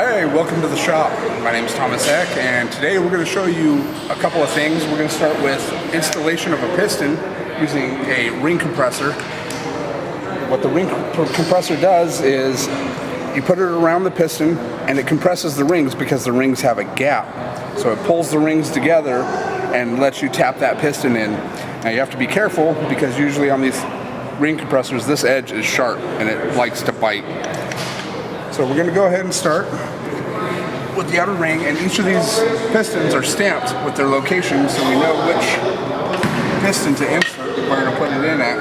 Hi, welcome to the shop. My name is Thomas Eck, and today we're going to show you a couple of things. We're going to start with installation of a piston using a ring compressor. What the ring compressor does is you put it around the piston and it compresses the rings because the rings have a gap. So it pulls the rings together and lets you tap that piston in. Now you have to be careful because usually on these ring compressors this edge is sharp and it likes to bite. So we're going to go ahead and start with the outer ring, and each of these pistons are stamped with their location so we know which piston to insert we're going to put it in at.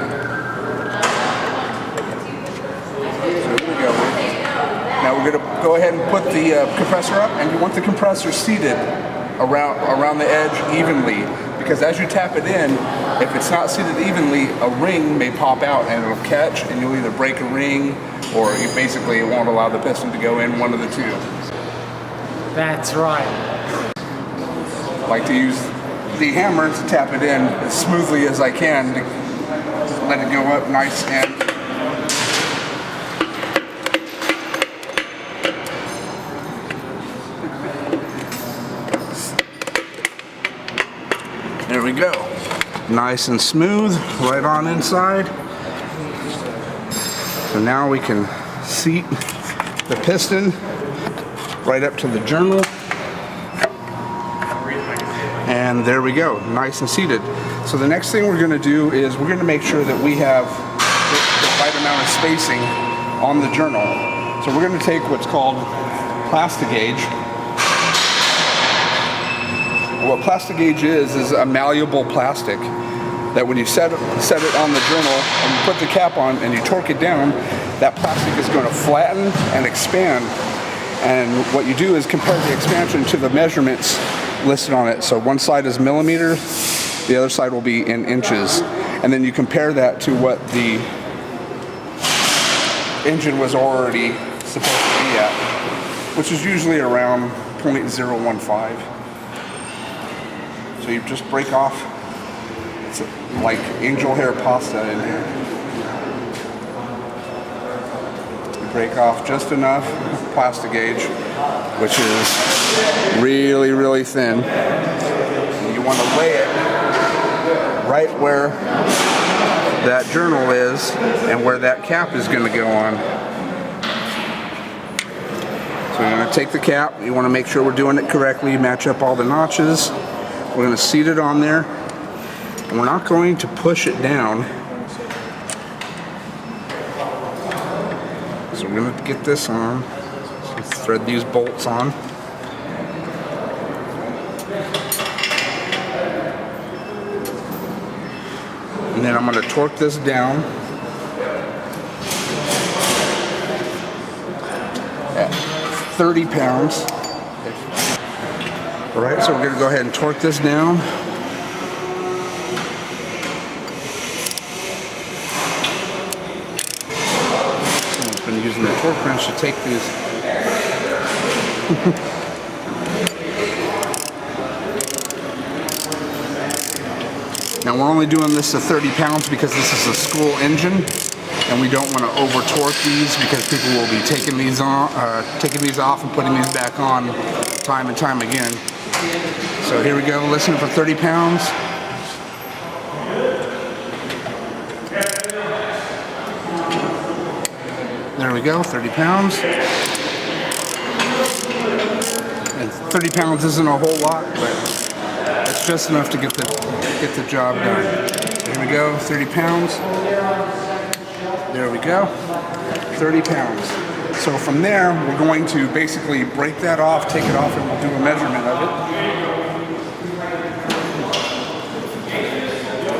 So here we go. Now we're going to go ahead and put the compressor up, and you want the compressor seated around the edge evenly, because as you tap it in, if it's not seated evenly, a ring may pop out and it'll catch, and you'll either break a ring or you basically it won't allow the piston to go in, one of the two. That's right. I like to use the hammer to tap it in as smoothly as I can to let it go up nice and there we go. Nice and smooth, right on inside. So now we can seat the piston right up to the journal. And there we go, nice and seated. So the next thing we're going to do is we're going to make sure that we have the right amount of spacing on the journal. So we're going to take what's called Plastigauge. What Plastigauge is a malleable plastic that when you set it on the journal and you put the cap on and you torque it down, that plastic is going to flatten and expand. And what you do is compare the expansion to the measurements listed on it. So one side is millimeters, the other side will be in inches. And then you compare that to what the engine was already supposed to be at, which is usually around 0.015. So you just break off. It's like angel hair pasta in here. You break off just enough Plastigauge, which is really, really thin. And you want to lay it right where that journal is and where that cap is going to go on. So you're going to take the cap. You want to make sure we're doing it correctly. Match up all the notches. We're going to seat it on there. And we're not going to push it down. So we're going to get this on. So let's thread these bolts on. And then I'm going to torque this down at 30 pounds. All right, so we're going to go ahead and torque this down. Using the torque wrench to take these. Now we're only doing this to 30 pounds because this is a school engine, and we don't want to over torque these because people will be taking these off and putting these back on time and time again. So here we go, listen for 30 pounds. There we go, 30 pounds. And 30 pounds isn't a whole lot, but it's just enough to get the job done. There we go, 30 pounds. There we go, 30 pounds. So from there, we're going to basically break that off, take it off, and we'll do a measurement of it.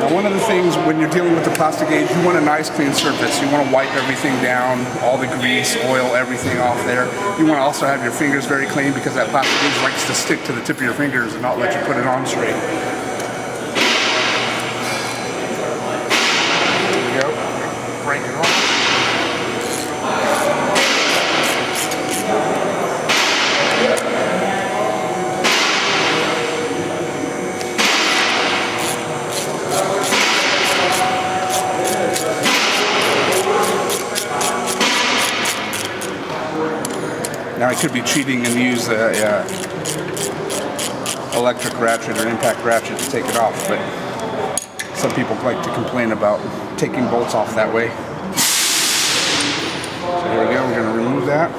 Now, one of the things when you're dealing with the Plastigauge, you want a nice clean surface. You want to wipe everything down, all the grease, oil, everything off there. You want to also have your fingers very clean because that Plastigauge likes to stick to the tip of your fingers and not let you put it on straight. There we go. Break it off. Now I could be cheating and use the electric ratchet or impact ratchet to take it off, but some people like to complain about taking bolts off that way. So here we go, we're going to remove that.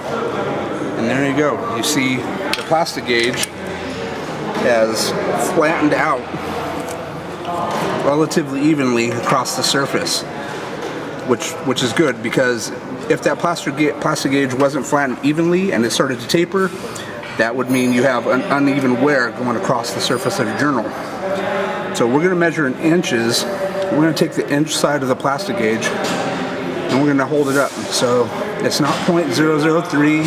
And there you go. You see the plastic gauge has flattened out relatively evenly across the surface, which is good, because if that plastic gauge wasn't flattened evenly and it started to taper, that would mean you have an uneven wear going across the surface of your journal. So we're going to measure in inches. We're going to take the inch side of the plastic gauge and we're going to hold it up. So it's not 0.003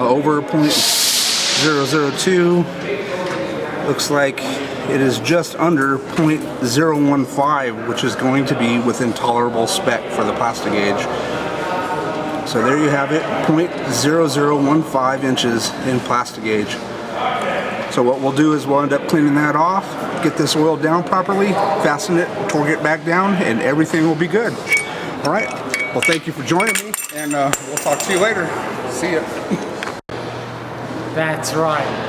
over 0.002. Looks like it is just under 0.015, which is going to be within tolerable spec for the plastic gauge. So there you have it, 0.0015 inches in plastic gauge. So what we'll do is we'll end up cleaning that off, get this oiled down properly, fasten it, torque it back down, and everything will be good. All right, well, thank you for joining me, and we'll talk to you later. See ya. That's right.